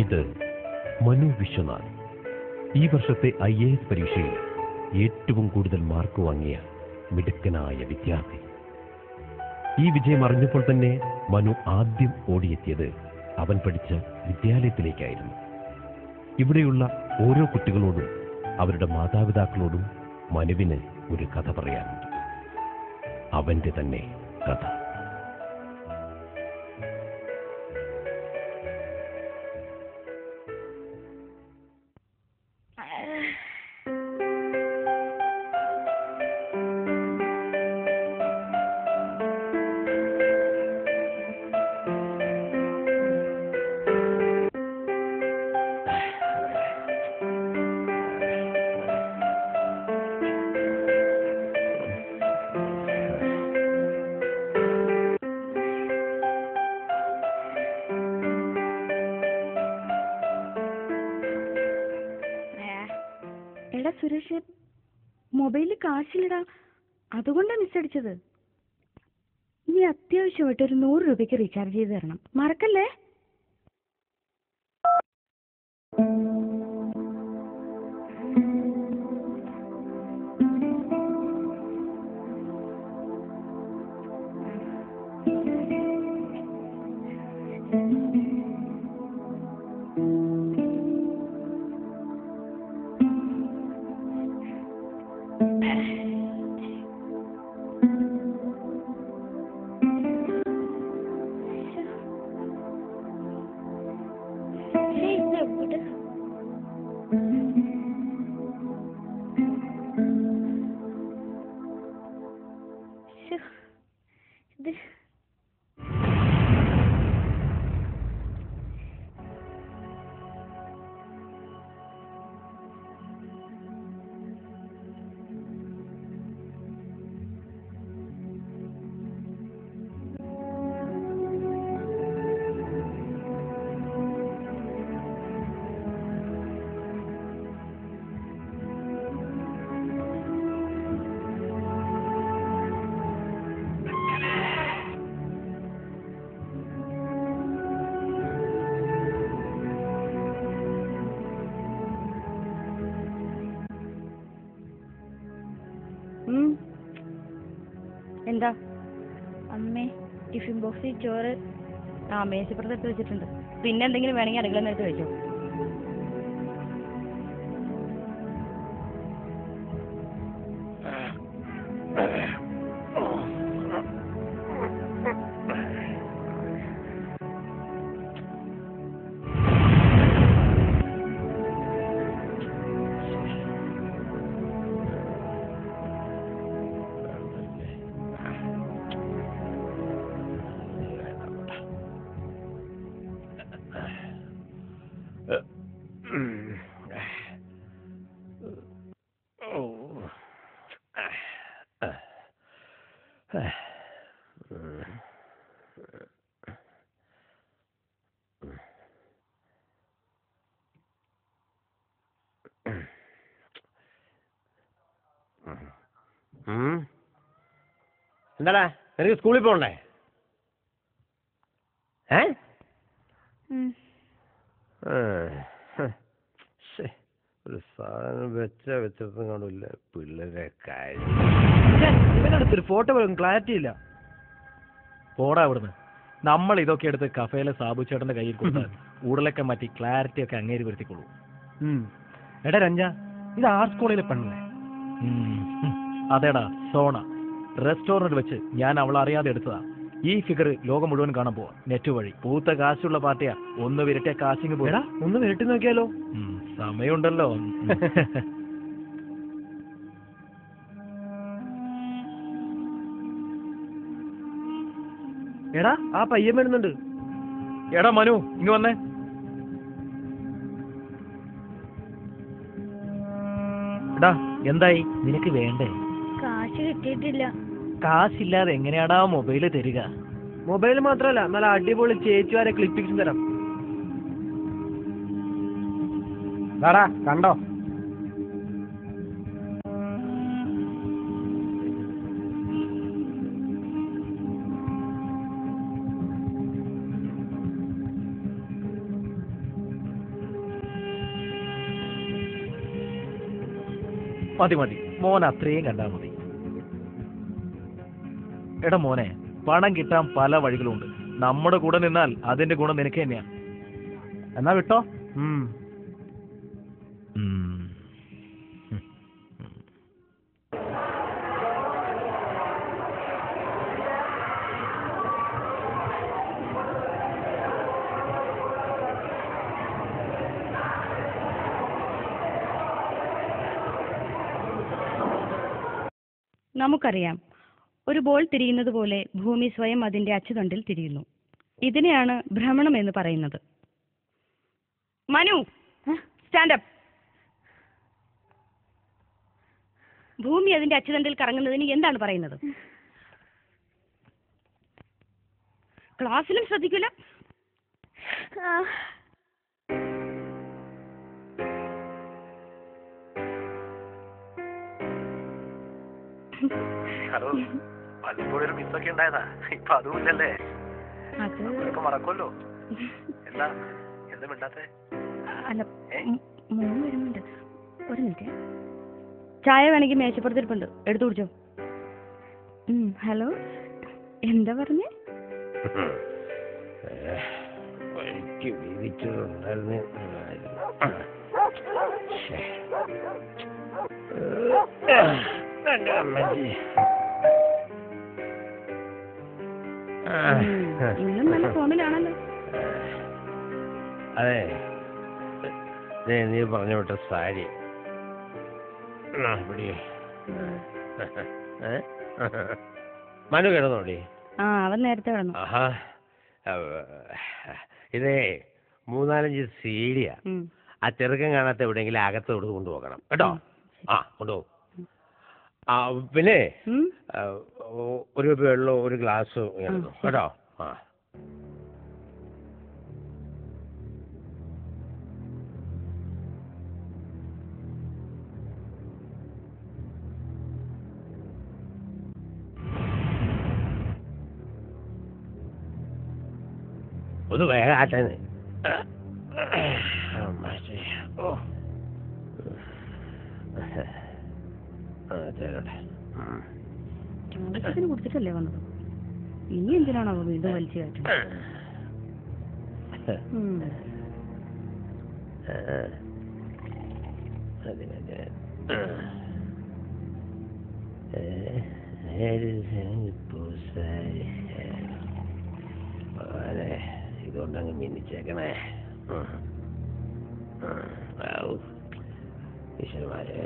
ഇത് മനു വിശ്വനാഥ്. ഈ വർഷത്തെ IAS പരീക്ഷയിൽ ഏറ്റവും കൂടുതൽ മാർക്ക് വാങ്ങിയ മിടുക്കനായ വിദ്യാർത്ഥി. ഈ വിജയം അറിഞ്ഞപ്പോൾ തന്നെ മനു ആദ്യം ഓടിയെത്തിയത് അവൻ പഠിച്ച വിദ്യാലയത്തിലേക്കായിരുന്നു. ഇവിടെയുള്ള ഓരോ കുട്ടികളോടും അവരുടെ മാതാപിതാക്കളോടും മനുവിന് ഒരു കഥ പറയാനുണ്ട്. അവന്റെ തന്നെ കഥ. എടാ സുരേഷ്, മൊബൈലിൽ കാശില്ലടാ, അതുകൊണ്ടാണ് മിസ് അടിച്ചത്. നീ അത്യാവശ്യമായിട്ട് ഒരു 100 രൂപയ്ക്ക് റീചാർജ് ചെയ്ത് തരണം, മറക്കല്ലേ. എന്താ അമ്മേ, ടിഫിൻ ബോക്സിൽ ചോറ് മേശപ്പുറത്ത് എടുത്ത് വെച്ചിട്ടുണ്ട്. പിന്നെ എന്തെങ്കിലും വേണമെങ്കിൽ അടുക്കള എടുത്ത് വെച്ചോ. എന്താടാ, എനിക്ക് സ്കൂളിൽ പോകണ്ടേ? ഒരു സാധനം വെച്ചതും കാണില്ല പിള്ളേരെ കാര്യം. ഇവനടുത്തൊരു ഫോട്ടോ പോലും ക്ലാരിറ്റി ഇല്ല. പോടാ അവിടുന്ന്. നമ്മൾ ഇതൊക്കെ എടുത്ത് കഫേയിലെ സാബു ചേട്ടന്റെ കയ്യിൽ കൊടുത്താൽ ഊടലൊക്കെ മാറ്റി ക്ലാരിറ്റി ഒക്കെ അങ്ങേര് വരുത്തിക്കൊള്ളൂ. എടാ രഞ്ജ, ഇത് ആർട്സ് കോളേജിലെ പെണ്ണല്ലേ? അതേടാ, സോണ. റെസ്റ്റോറന്റ് വെച്ച് ഞാൻ അവൾ അറിയാതെ എടുത്തതാ. ഈ ഫിഗർ ലോകം മുഴുവൻ കാണാൻ പോവാ, നെറ്റ് വഴി. പൂത്ത കാശുള്ള പാർട്ടിയാ. ഒന്ന് വിരട്ടിയ കാശിങ് പോരാ. ഒന്ന് വിരട്ടി നോക്കിയാലോ? സമയമുണ്ടല്ലോ. എടാ, ആ പയ്യൻ വരുന്നുണ്ട്. എടാ മനു, ഇങ്ങ് വന്നേ. എടാ, എന്തായി? നിനക്ക് വേണ്ടേ? കാശ് കിട്ടിയിട്ടില്ല. കാശില്ലാതെ എങ്ങനെയാടാ മൊബൈല് തരിക? മൊബൈൽ മാത്രല്ല, നല്ല അടിപൊളി ചേച്ചുവാരെ ക്ലിപ്പിക്സും തരാം. കണ്ടോ? മതി മതി, മോൻ അത്രയും കണ്ടാൽ മതി. എടാ മോനെ, പണം കിട്ടാൻ പല വഴികളുണ്ട്. നമ്മുടെ കൂടെ നിന്നാൽ അതിന്റെ ഗുണം നിനക്ക് തന്നെയാ. എന്നാ വിട്ടോ. നമുക്കറിയാം, ഒരു ബോൾ തിരിയുന്നത് പോലെ ഭൂമി സ്വയം അതിന്റെ അച്ചുതണ്ടിൽ തിരിയുന്നു. ഇതിനെയാണ് ഭ്രമണം എന്ന് പറയുന്നത്. മനു, സ്റ്റാൻഡപ്പ്. ഭൂമി അതിന്റെ അച്ചുതണ്ടിൽ കറങ്ങുന്നതിന് എന്താണ് പറയുന്നത്? ക്ലാസ്സിലും ശ്രദ്ധിക്കില്ല. പലപ്പോഴൊരു മിസ്സൊക്കെ ഉണ്ടായതാ, ഇപ്പൊ അതുമില്ലല്ലേ? അത് മറക്കുമല്ലോ. എന്താ എന്താ മിണ്ടാത്തെ? അല്ല, മോൻ വരുന്നുണ്ട്. ഒരു മിനിറ്റ്. ചായ വേണമെങ്കിൽ മേശപ്പുറത്തിരിപ്പുണ്ട്, എടുത്തു കുടിച്ചോ. ഹലോ, എന്താ പറഞ്ഞേ? എനിക്ക് വിധിച്ചതുണ്ടായിരുന്നു. ഇന്നും നല്ല ഫോമിലാണല്ലോ. അതെ, നീ പറഞ്ഞു വിട്ട സാരി മനു കിടന്നോടി? അവൻ നേരത്തെ കിടന്നു. ആഹാ, ഇതേ 3-4 സീഡിയാ. ആ ചെറുക്കൻ കാണാത്ത എവിടെയെങ്കിലും അകത്ത് കൊടുത്ത് കൊണ്ടുപോകണം കേട്ടോ. കൊണ്ടുപോകും. പിന്നെ ഒരു വെള്ളവും ഒരു ഗ്ലാസ്സും കേട്ടോ. ഒന്ന് വേഗം ആട്ടേന്ന്. ആവശ്യത്തിന് കുടിച്ചിട്ടല്ലേ വന്നത്? ഇനി എന്തിനാണോ വീണ്ടും വലിച്ചു കയറ്റുന്നത്? ഇതുകൊണ്ടങ്ങ് മിന്നിച്ചേക്കണേ. ഈശ്വരമാരെ,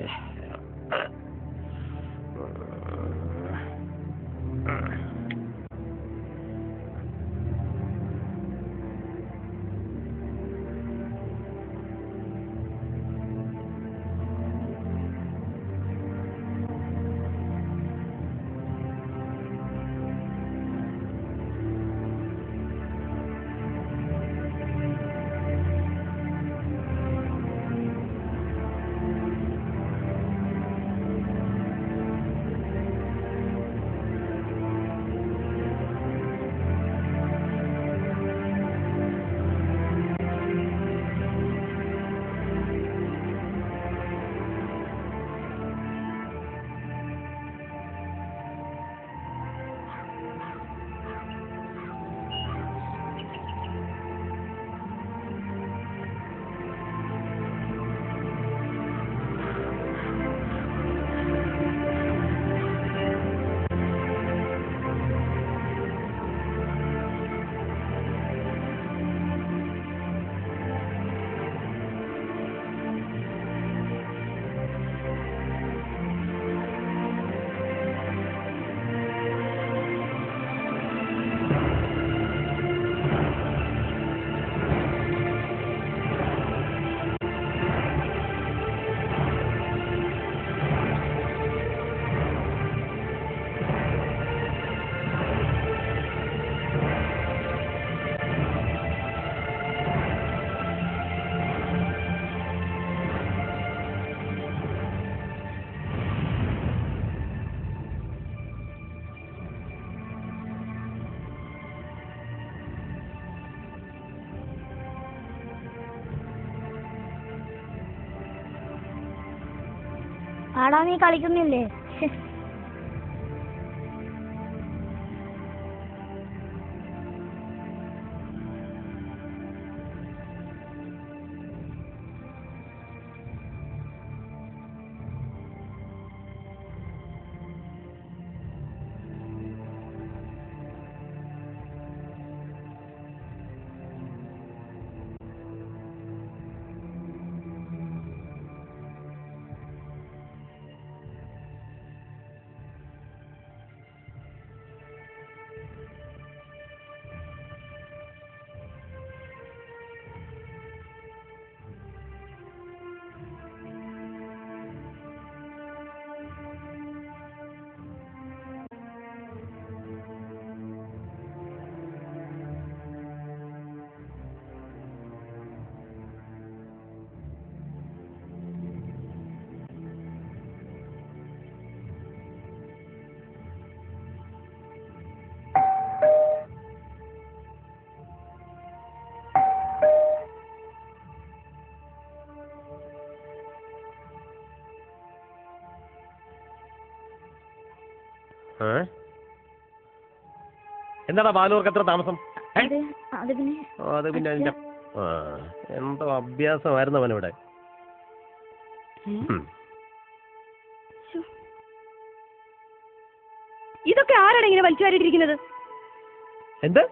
ആടാ നീ കളിക്കുന്നില്ലേ? എന്താടാ ബാലൂർക്ക് എത്ര താമസം? അത് പിന്നെ അത് പിന്നെ അതിന്റെ എന്തോ അഭ്യാസമായിരുന്നു അവനിവിടെ. ഇതൊക്കെ ആരാണ് ഇങ്ങനെ വലിച്ചുവാരിട്ടിരിക്കുന്നത്? എന്ത്?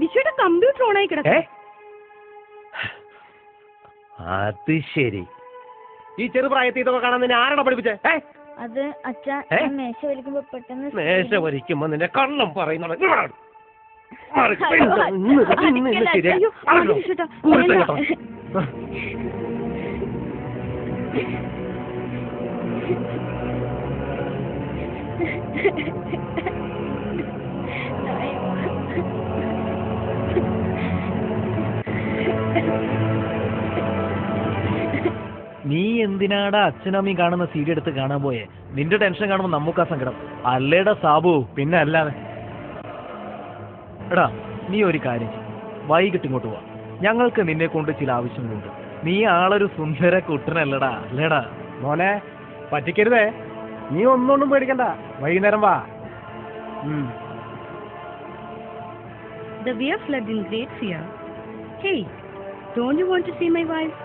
വിശ്വയുടെ കമ്പ്യൂട്ടർ ഓണായി കിടക്കേ. അത് ശരി. ഈ ചെറുപ്രായത്തിൽ ഇതൊക്കെ കാണാൻ നിന്നെ ആരാണ് പഠിപ്പിച്ചേ? അത് അച്ഛാ മേശ വലിക്കുമ്പോ പെട്ടെന്ന് മേശ വലിക്കുമ്പോ നിന്നെ കള്ളം പറയുന്നത്. നീ എന്തിനാടാ അച്ഛനമ്മയും കാണുന്ന സീഡി എടുത്ത് കാണാൻ പോയേ? നിന്റെ ടെൻഷൻ കാണുമ്പോ നമുക്കാ സങ്കടം. അല്ലേടാ സാബു, പിന്നെ അല്ലാതെ. എടാ നീ ഒരു കാര്യം വൈകിട്ട് ഇങ്ങോട്ട് പോവാ. ഞങ്ങൾക്ക് നിന്നെ കൊണ്ട് ചില ആവശ്യങ്ങളുണ്ട്. നീ ആളൊരു സുന്ദര കുട്ടനല്ലടാ, അല്ലേടാ? മോനെ പറ്റിക്കരുതേ. നീ ഒന്നൊന്നും പേടിക്കണ്ട, വൈകുന്നേരം വാ. The bear fled in great fear. Hey, don't you want to see my wife?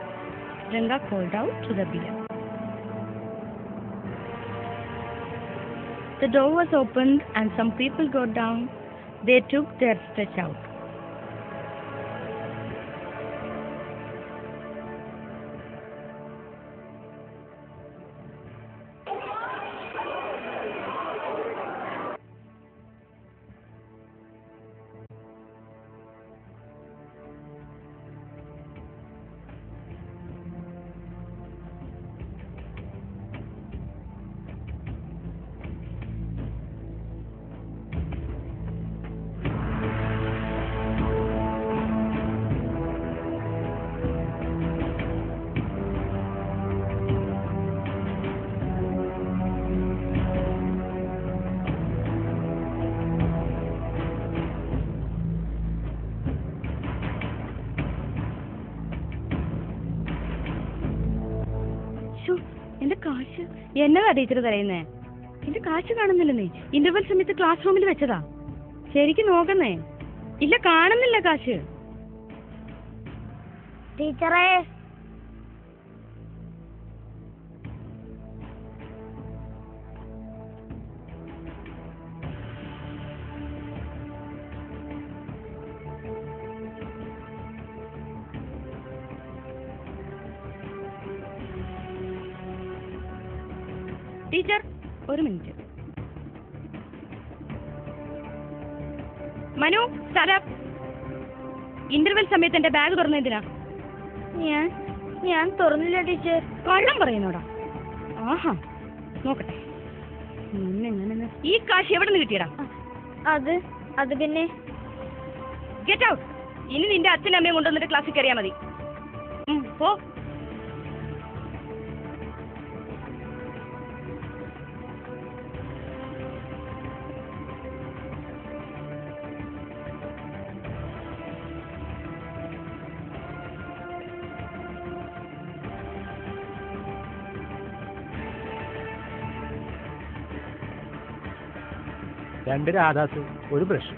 Ranga called out to the bear. The door was opened and some people got down. They took their stretch out. എന്റെ കാശ് എന്നതാ teacher തരയുന്നേ? എന്റെ കാശ് കാണുന്നില്ലെന്നേ. Interval സമയത്ത് class റൂമിൽ വെച്ചതാ. ശരിക്കും നോക്കുന്നേ. ഇല്ല, കാണുന്നില്ല കാശ്. ടീച്ചറേ, ടീച്ചർ ഒരു മിനിറ്റ്. മനു, സ്റ്റാർട്ട്. ഇന്റർവെൽ സമയത്ത് എന്റെ ബാഗ് തുറന്നതിനാ? ഞാൻ തുറന്നില്ല ടീച്ചർ. കള്ളം പറയുന്നോടാ. ആഹാ, നോക്കട്ടെ. ഈ കാശ് എവിടെ നിന്ന് കിട്ടിയടാ? അത് പിന്നെ ഗെറ്റ് ഔട്ട്. ഇനി നിന്റെ അച്ഛനും അമ്മയും കൊണ്ടുവന്നിട്ട് ക്ലാസ്സിൽ കയറിയാ മതി. പോ. 2 രാധാസ്, ഒരു ബ്രഷ്.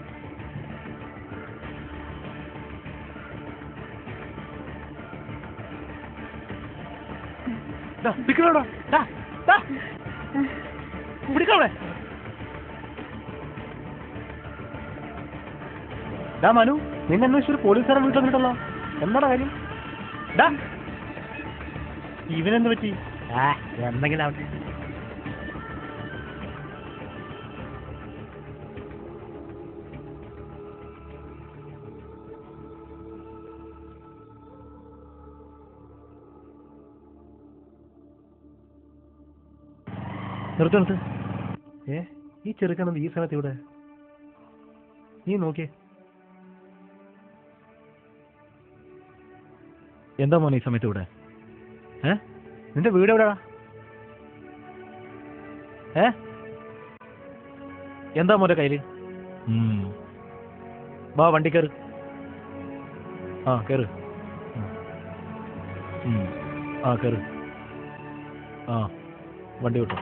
മനു, നിന്നെ അന്വേഷിച്ച് ഒരു പോലീസുകാരൻ വീട്ടിൽ വന്നിട്ടല്ലോ. എന്താണ് കാര്യം? ഇവനെന്ത് പറ്റി? എന്തെങ്കിലും ആവട്ടെ. നിർത്ത്. ഈ ചെറുക്കണത് ഈ സമയത്ത് ഇവിടെ? നീ നോക്കിയേ. എന്താ മോനെ ഈ സമയത്ത് ഇവിടെ? നിന്റെ വീട് എവിടെയാ? എന്താ മോന്റെ കയ്യില്? വാ, വണ്ടി കയറ്. കയറ്. കയറ്. വണ്ടി വിട്ടോ.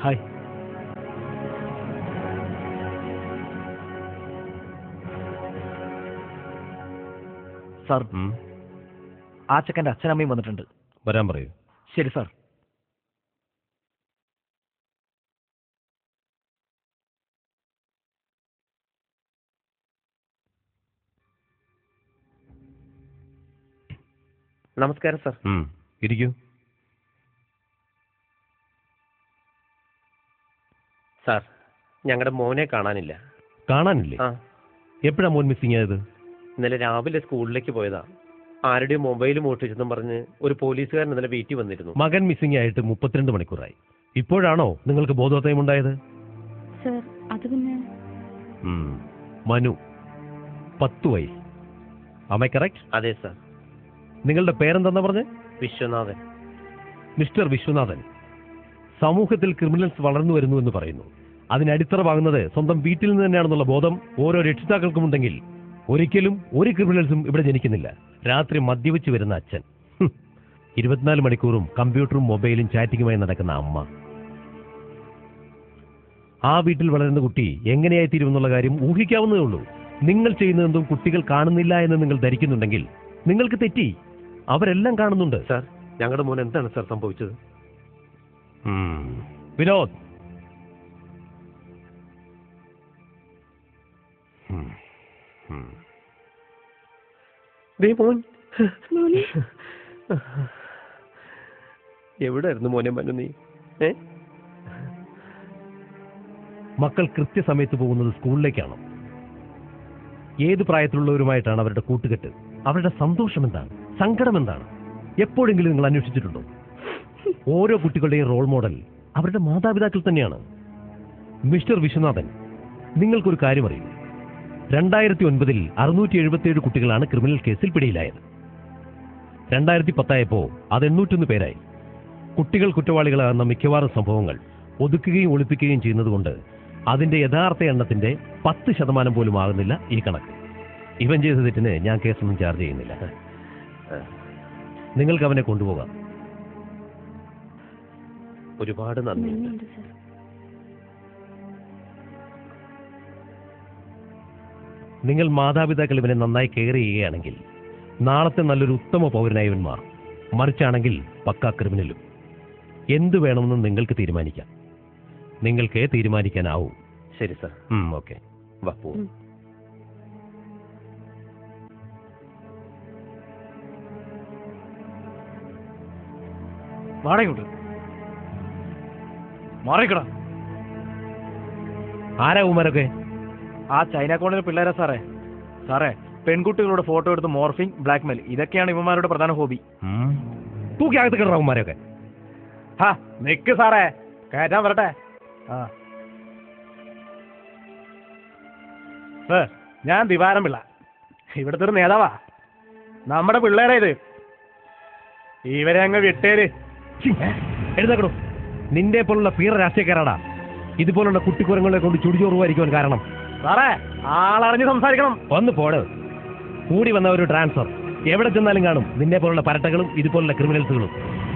ഹായ്. സാർ, ആ ചെക്കൻ്റെ അച്ഛനമ്മയും വന്നിട്ടുണ്ട്. വരാൻ പറയൂ. ശരി സാർ. നമസ്കാരം സാർ. ഇരിക്കൂ. സാർ, ഞങ്ങളുടെ മോനെ കാണാനില്ല. കാണാനില്ലേ? എപ്പോഴാ മോൻ മിസ്സിംഗ് ആയത്? ഇന്നലെ രാവിലെ സ്കൂളിലേക്ക് പോയതാ. ആരുടെയും മൊബൈൽ മോഷ്ടിച്ചെന്നും പറഞ്ഞ് ഒരു പോലീസുകാരൻ ഇന്നലെ വീട്ടിൽ വന്നിരുന്നു. മകൻ മിസ്സിംഗ് ആയിട്ട് 32 മണിക്കൂറായി. ഇപ്പോഴാണോ നിങ്ങൾക്ക് ബോധോദയം ഉണ്ടായത്? സർ, അത് പിന്നെ മനു, 10 വയസ്സ്. Am I correct? അതെ സാർ. നിങ്ങളുടെ പേരെന്താ പറഞ്ഞ്? വിശ്വനാഥൻ. മിസ്റ്റർ വിശ്വനാഥൻ, സമൂഹത്തിൽ ക്രിമിനൽസ് വളർന്നു വരുന്നു എന്ന് പറയുന്നു. അതിനടിത്തറ വാങ്ങുന്നത് സ്വന്തം വീട്ടിൽ നിന്ന് തന്നെയാണെന്നുള്ള ബോധം ഓരോ രക്ഷിതാക്കൾക്കും ഉണ്ടെങ്കിൽ ഒരിക്കലും ഒരു ക്രിമിനൽസും ഇവിടെ ജനിക്കുന്നില്ല. രാത്രി മദ്യപിച്ച് വരുന്ന അച്ഛൻ, 24 മണിക്കൂറും കമ്പ്യൂട്ടറും മൊബൈലും ചാറ്റിങ്ങുമായി നടക്കുന്ന അമ്മ, ആ വീട്ടിൽ വളരുന്ന കുട്ടി എങ്ങനെയായി തീരുമെന്നുള്ള കാര്യം ഊഹിക്കാവുന്നതേ ഉള്ളൂ. നിങ്ങൾ ചെയ്യുന്നതെന്തും കുട്ടികൾ കാണുന്നില്ല എന്ന് നിങ്ങൾ ധരിക്കുന്നുണ്ടെങ്കിൽ നിങ്ങൾക്ക് തെറ്റി. അവരെല്ലാം കാണുന്നുണ്ട്. സാർ, ഞങ്ങളുടെ മോൻ എന്താണ് സാർ സംഭവിച്ചത്? വിനോദ്, എവിടെയായിരുന്നു മോനെ മനു നീ? മക്കൾ കൃത്യസമയത്ത് പോകുന്നത് സ്കൂളിലേക്കാണോ? ഏത് പ്രായത്തിലുള്ളവരുമായിട്ടാണ് അവരുടെ കൂട്ടുകെട്ട്? അവരുടെ സന്തോഷം എന്താണ്? സങ്കടം എന്താണ്? എപ്പോഴെങ്കിലും നിങ്ങൾ അന്വേഷിച്ചിട്ടുണ്ടോ? ഓരോ കുട്ടികളുടെയും റോൾ മോഡൽ അവരുടെ മാതാപിതാക്കൾ തന്നെയാണ്. മിസ്റ്റർ വിശ്വനാഥൻ, നിങ്ങൾക്കൊരു കാര്യം അറിയൂ. 2009 677 കുട്ടികളാണ് ക്രിമിനൽ കേസിൽ പിടിയിലായത്. 2010 ആയപ്പോൾ അത് 801 പേരായി. കുട്ടികൾ കുറ്റവാളികളാകുന്ന മിക്കവാറും സംഭവങ്ങൾ ഒതുക്കുകയും ഒളിപ്പിക്കുകയും ചെയ്യുന്നതുകൊണ്ട് അതിന്റെ യഥാർത്ഥ എണ്ണത്തിന്റെ 10% പോലും ആകുന്നില്ല ഈ കണക്ക്. ഇവൻ ചെയ്ത തെറ്റിന് ഞാൻ കേസൊന്നും ചാർജ് ചെയ്യുന്നില്ല. നിങ്ങൾക്ക് അവനെ കൊണ്ടുപോകാം. ഒരുപാട് നന്ദി. നിങ്ങൾ മാതാപിതാക്കൾ ഇവനെ നന്നായി കെയർ ചെയ്യുകയാണെങ്കിൽ നാളത്തെ നല്ലൊരു ഉത്തമ പൗരനായി ഇവൻ മാറും. മറിച്ചാണെങ്കിൽ പക്കാ ക്രിമിനലും. എന്ത് വേണമെന്ന് നിങ്ങൾക്ക് തീരുമാനിക്കാം. നിങ്ങൾക്ക് തീരുമാനിക്കാനാവും. ശരി സാർ. ഓക്കെ, വാ പോവും. വാടകയുണ്ട്. മാറിക്കടാ. ആരാ ഉമാരൊക്കെ? ആ ചൈന കോണിലെ പിള്ളേരാ സാറേ. സാറേ, പെൺകുട്ടികളുടെ ഫോട്ടോ എടുത്ത് മോർഫിംഗ്, ബ്ലാക്ക്മെയിൽ, ഇതൊക്കെയാണ് ഇവന്മാരുടെ പ്രധാന ഹോബി. തൂക്കിയകത്ത് കിടറ ഉമാരൊക്കെ. നിക്ക് സാറേ, കയറ്റാൻ വരട്ടെ. ഞാൻ ദിവാരം പിള്ള, ഇവിടുത്തെ ഒരു നേതാവാ. നമ്മുടെ പിള്ളേരാ ഇത്. ഇവരെ അങ്ങ് വിട്ടേര്. എഴുന്നേക്കണു. നിന്റെ പോലുള്ള പീറ രാഷ്ട്രീയക്കാരാടാ ഇതുപോലുള്ള കുട്ടിക്കുരങ്ങളെ കൊണ്ട് ചുടിചോറുമായിരിക്കുവാൻ കാരണം. സാറേ ആളറിഞ്ഞ് സംസാരിക്കണം. ഒന്ന് പോട്. കൂടി വന്ന ഒരു ട്രാൻസ്ഫർ എവിടെ ചെന്നാലും കാണും നിന്നെ പോലുള്ള പരട്ടകളും ഇതുപോലുള്ള ക്രിമിനൽസുകളും.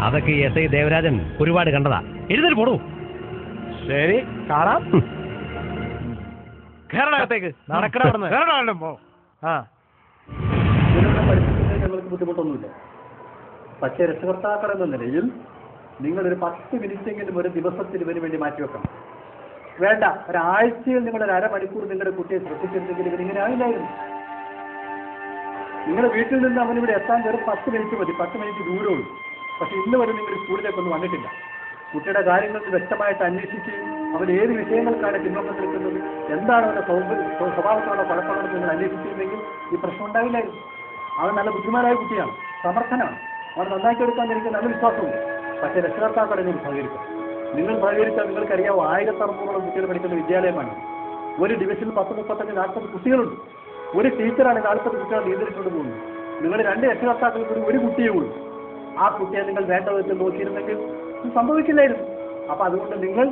അതൊക്കെ എസ് ഐ ദേവരാജൻ ഒരുപാട് കണ്ടതാ. എഴുന്നേറ്റ് പോടൂ. ശരി കാണാം. കേരളത്തേക്ക് നടക്കണ ആ ഞങ്ങൾക്ക് ബുദ്ധിമുട്ടൊന്നുമില്ല. പക്ഷേ രക്ഷകർത്താക്കൾ എന്ന നിലയിൽ നിങ്ങളൊരു 10 മിനിറ്റെങ്കിലും ഒരു ദിവസത്തിന് ഇവന് വേണ്ടി മാറ്റിവെക്കണം. വേണ്ട, ഒരാഴ്ചയിൽ നിങ്ങളൊരു അരമണിക്കൂർ നിങ്ങളുടെ കുട്ടിയെ ശ്രദ്ധിച്ചിരുന്നെങ്കിൽ ഇവരിങ്ങനെ ആയില്ലായിരുന്നു. നിങ്ങളുടെ വീട്ടിൽ നിന്ന് അവനിവിടെ എത്താൻ വെറും 10 മിനിറ്റ് മതി. 10 മിനിറ്റ് ദൂരമുള്ളൂ. പക്ഷെ ഇന്ന് വരെ നിങ്ങൾ സ്കൂളിലേക്കൊന്നും വന്നിട്ടില്ല. കുട്ടിയുടെ കാര്യങ്ങൾ വ്യക്തമായിട്ട് അന്വേഷിച്ച് അവൻ ഏത് വിഷയങ്ങൾക്കാണ് പിന്നോക്കം നിൽക്കുന്നത്, എന്താണ് അവന്റെ സ്വഭാവത്തോടെ കുഴപ്പങ്ങളെന്ന് നിങ്ങൾ അന്വേഷിച്ചിരുന്നെങ്കിൽ ഈ പ്രശ്നം ഉണ്ടാവില്ലായിരുന്നു. അവൻ നല്ല ബുദ്ധിമാനായ കുട്ടിയാണ്, സമർത്ഥനാണ്. അവൻ നന്നാക്കി എടുക്കാൻ എനിക്ക് നല്ല വിശ്വാസമുണ്ട്. പക്ഷേ രക്ഷകർത്താക്കളെ നിങ്ങൾ സഹകരിക്കും. നിങ്ങൾ സഹകരിച്ചാൽ നിങ്ങൾക്കറിയാം 1600 കുട്ടികൾ പഠിക്കുന്ന വിദ്യാലയമാണ്. ഒരു ഡിവിഷനിൽ 10, 35, 40 കുട്ടികളുണ്ട്. ഒരു ടീച്ചറാണ് 40 കുട്ടികളെ നിയന്ത്രിച്ചുകൊണ്ട് പോകുന്നത്. നിങ്ങൾ 2 രക്ഷകർത്താക്കൾ കൂടി ഒരു കുട്ടിയേ ഉള്ളൂ. ആ കുട്ടിയെ നിങ്ങൾ വേണ്ട വിധത്തിൽ നോക്കിയിരുന്നെങ്കിൽ ഇത് സംഭവിക്കില്ലായിരുന്നു. അപ്പൊ അതുകൊണ്ട് നിങ്ങൾ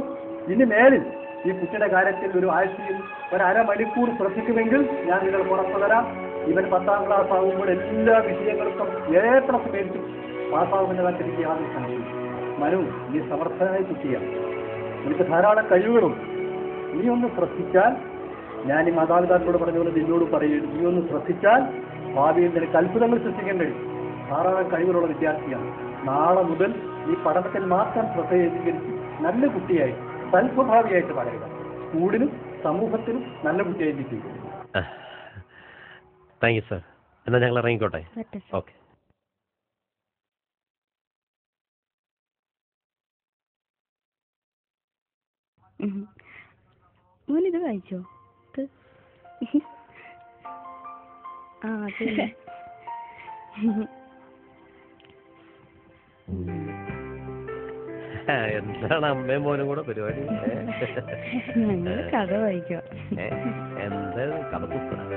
ഇനി മേലിൽ ഈ കുട്ടിയുടെ കാര്യത്തിൽ ഒരു ആഴ്ചയിൽ ഒരു അരമണിക്കൂർ ശ്രദ്ധിക്കുമെങ്കിൽ ഞാൻ നിങ്ങൾക്ക് ഉറപ്പ് തരാം, ഇവൻ 10ാം ക്ലാസ് ആകുമ്പോൾ എല്ലാ വിഷയങ്ങൾക്കും A+ മേടിച്ചു പാസ്സാകുമെന്ന കാര്യത്തിൽ എനിക്ക് യാതൊരു സംശയം. മനു, നീ സമർത്ഥനായ കുട്ടിയാണ്, നിനക്ക് ധാരാളം കഴിവുകളുണ്ട്. നീ ഒന്ന് ശ്രദ്ധിച്ചാൽ, ഞാൻ ഈ മാതാപിതാക്കളോട് പറഞ്ഞ പോലെ നിന്നോട് പറയുന്നു, നീ ഒന്ന് ശ്രദ്ധിച്ചാൽ ഭാവിയിൽ നിനക്ക് അത്ഭുതങ്ങൾ സൃഷ്ടിക്കാൻ കഴിയും. ധാരാളം കഴിവുകളുള്ള വിദ്യാർത്ഥിയാണ്. നാളെ മുതൽ ഈ പഠനത്തിൽ മാത്രം ശ്രദ്ധ കേന്ദ്രീകരിച്ച് നല്ല കുട്ടിയായി സൽസ്വഭാവിയായിട്ട് വളരുക. സ്കൂളിനും സമൂഹത്തിനും നല്ല കുട്ടിയായി ചെയ്യുക. Thank you sir. എന്നാൽ ഞങ്ങൾ ഇറങ്ങിക്കോട്ടെ. ഓക്കെ. മോനിത് വായിച്ചോ? ആ അതെ. എന്താണ് അമ്മയും മോനും കൂടെ പരിപാടി? ഞങ്ങള് കഥ വായിക്കാം. എന്താ കഥ പുസ്തകം?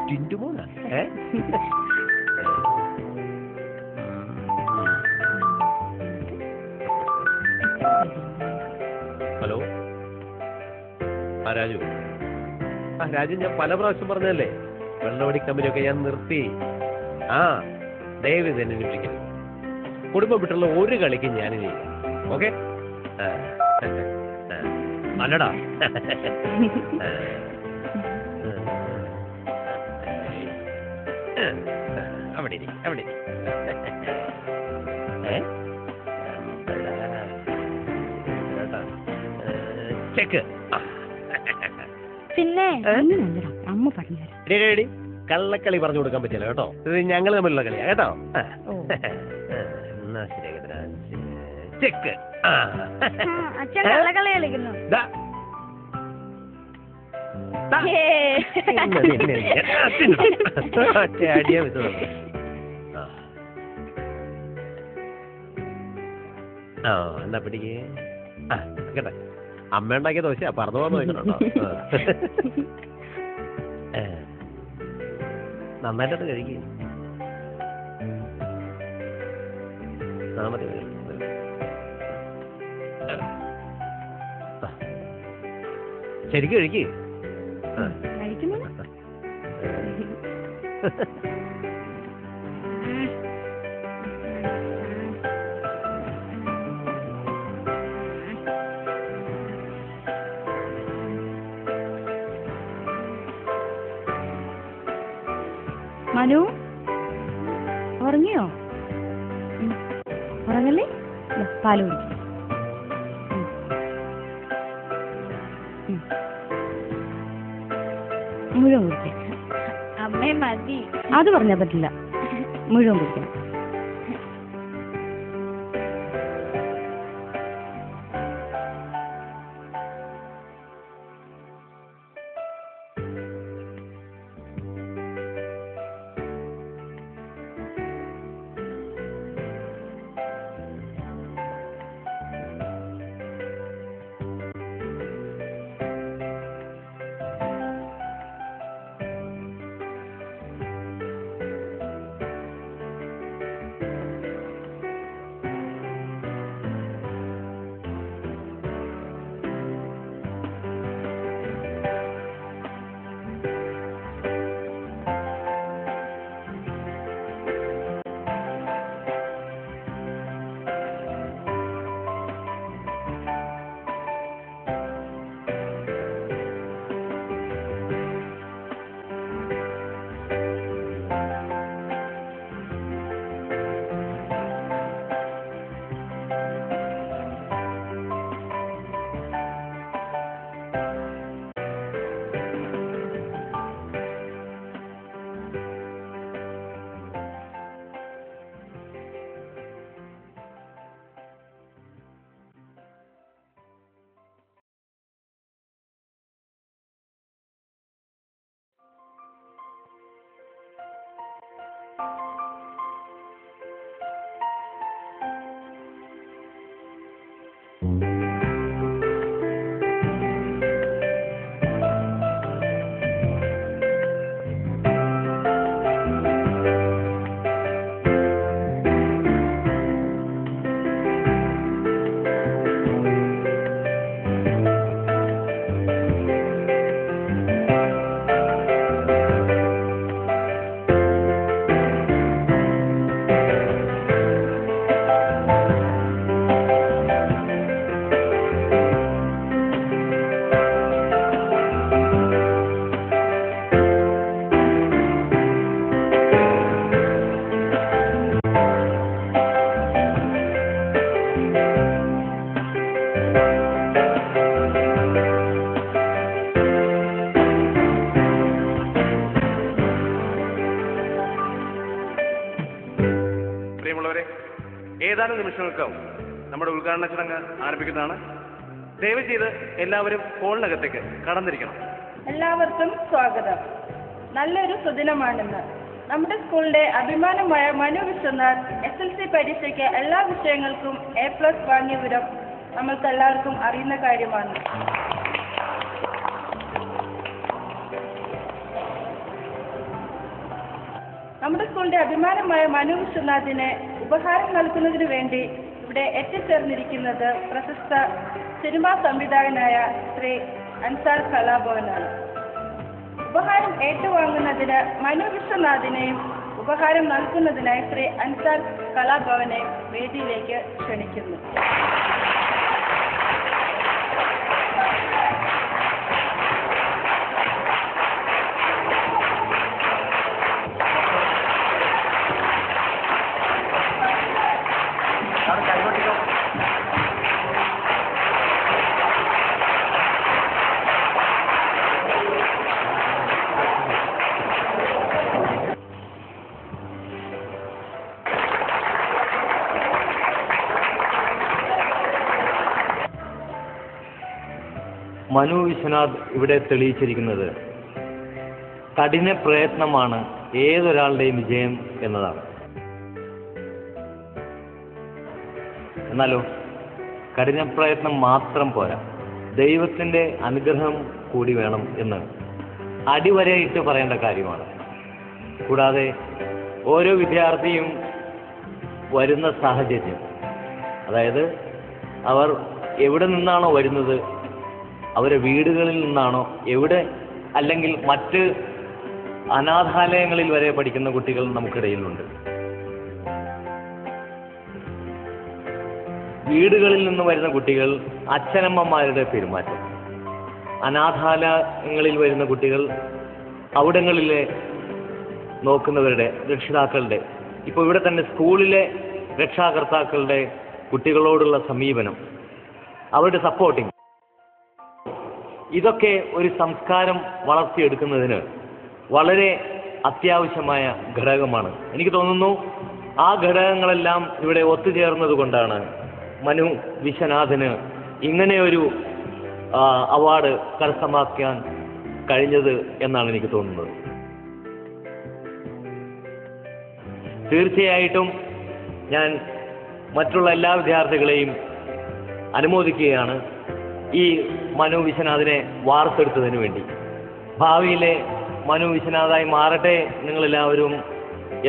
ടിന്റുമോനാ? ഹലോ, ആ രാജു. ആ രാജു, ഞാൻ പല പ്രാവശ്യം പറഞ്ഞതല്ലേ വെള്ളവടി കമ്പനിയൊക്കെ ഞാൻ നിർത്തി. ആ ദയവ് ഇത് എന്നെ വിളിക്കരുത്. കുടുംബം വിട്ടുള്ള ഒരു കളിക്കും ഞാനിനി. ഓക്കെ? നല്ലടാ. അവിടെ അവിടെ ചെക്ക്. പിന്നെ അമ്മ പറഞ്ഞുതരാം. കള്ളക്കളി പറഞ്ഞു കൊടുക്കാൻ പറ്റില്ല കേട്ടോ. ഇത് ഞങ്ങൾ തമ്മിലുള്ള കളിയാ കേട്ടോ. എന്നാ ശരി, ചെക്ക്. അച്ഛൻ കള്ളക്കളി കളിക്കുന്നു. അടിയാ വെച്ചത്. ആ എന്നാ പിടിക്കേ. ആ കേട്ടെ, അമ്മ ഉണ്ടാക്കിയ ദോശ പറന്നു പോകാൻ നോക്കണോ? നന്നായിട്ടത് കഴിക്കുക. മതി ശരിക്കും കഴിക്കുക. മനു ഉറങ്ങിയോ? ഉറങ്ങല്ലേ? പാല് കുടിക്കും. മുഴുവൻ കുടിക്കാം. അമ്മേ മതി. അത് പറഞ്ഞാൽ പറ്റില്ല, മുഴുവൻ കുടിക്കണം. നിമിഷങ്ങൾക്കും നമ്മുടെ ഉദ്ഘാടന ചടങ്ങ് ആരംഭിക്കുന്നതാണ്. ദയവ് ചെയ്ത് എല്ലാവരും ഹോളിനകത്തേക്ക് കടന്നിരിക്കണം. എല്ലാവർക്കും സ്വാഗതം. നല്ലൊരു സുദിനമാണിന്ന്. നമ്മുടെ സ്കൂളിന്റെ അഭിമാനമായ മനു വിശ്വനാഥ് SLC പരീക്ഷയ്ക്ക് എല്ലാ വിഷയങ്ങൾക്കും A+ വാങ്ങിയ വിവരം നമ്മൾക്ക് എല്ലാവർക്കും അറിയുന്ന കാര്യമാണ്. നമ്മുടെ സ്കൂളിന്റെ അഭിമാനമായ മനു വിശ്വനാഥിന് ഉപഹാരം നൽകുന്നതിന് വേണ്ടി ഇവിടെ എത്തിച്ചേർന്നിരിക്കുന്നത് പ്രശസ്ത സിനിമാ സംവിധായകനായ ശ്രീ അൻസാർ കലാഭവനാണ്. ഉപഹാരം ഏറ്റുവാങ്ങുന്നതിന് മനു വിശ്വനാഥിനെയും ഉപഹാരം നൽകുന്നതിനായി ശ്രീ അൻസാർ കലാഭവനെയും വേദിയിലേക്ക് ക്ഷണിക്കുന്നു. മനു വിശ്വനാഥ് ഇവിടെ തെളിയിച്ചിരിക്കുന്നത് കഠിന പ്രയത്നമാണ് ഏതൊരാളുടെയും വിജയം എന്നതാണ്. എന്നാലോ കഠിന പ്രയത്നം മാത്രം പോരാ, ദൈവത്തിൻ്റെ അനുഗ്രഹം കൂടി വേണം എന്ന് അടിവരയിട്ട് പറയേണ്ട കാര്യമാണ്. കൂടാതെ ഓരോ വിദ്യാർത്ഥിയും വരുന്ന സാഹചര്യം, അതായത് അവർ എവിടെ നിന്നാണോ വരുന്നത്, അവരെ വീടുകളിൽ നിന്നാണോ, എവിടെ അല്ലെങ്കിൽ മറ്റ് അനാഥാലയങ്ങളിൽ വരെ പഠിക്കുന്ന കുട്ടികൾ നമുക്കിടയിലുണ്ട്. വീടുകളിൽ നിന്ന് വരുന്ന കുട്ടികൾ അച്ഛനമ്മമാരുടെ പെരുമാറ്റം, അനാഥാലയങ്ങളിൽ വരുന്ന കുട്ടികൾ അവിടങ്ങളിലെ നോക്കുന്നവരുടെ രക്ഷിതാക്കളുടെ, ഇപ്പോൾ ഇവിടെ തന്നെ സ്കൂളിലെ രക്ഷാകർത്താക്കളുടെ കുട്ടികളോടുള്ള സമീപനം, അവരുടെ സപ്പോർട്ടിങ്, ഇതൊക്കെ ഒരു സംസ്കാരം വളർത്തിയെടുക്കുന്നതിന് വളരെ അത്യാവശ്യമായ ഘടകമാണ്. എനിക്ക് തോന്നുന്നു ആ ഘടകങ്ങളെല്ലാം ഇവിടെ ഒത്തുചേർന്നത് കൊണ്ടാണ് മനു വിശ്വനാഥന് ഇങ്ങനെയൊരു അവാർഡ് കരസ്ഥമാക്കാൻ കഴിഞ്ഞത് എന്നാണ് എനിക്ക് തോന്നുന്നത്. തീർച്ചയായിട്ടും ഞാൻ മറ്റുള്ള എല്ലാ വിദ്യാർത്ഥികളെയും അനുമോദിക്കുകയാണ് ഈ മനു വിശ്വനാഥിനെ വാർത്തെടുത്തതിന് വേണ്ടി. ഭാവിയിലെ മനു വിശ്വനാഥായി മാറട്ടെ നിങ്ങളെല്ലാവരും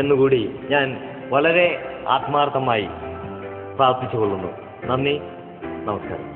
എന്നുകൂടി ഞാൻ വളരെ ആത്മാർത്ഥമായി പ്രാർത്ഥിച്ചുകൊള്ളുന്നു. നന്ദി, നമസ്കാരം.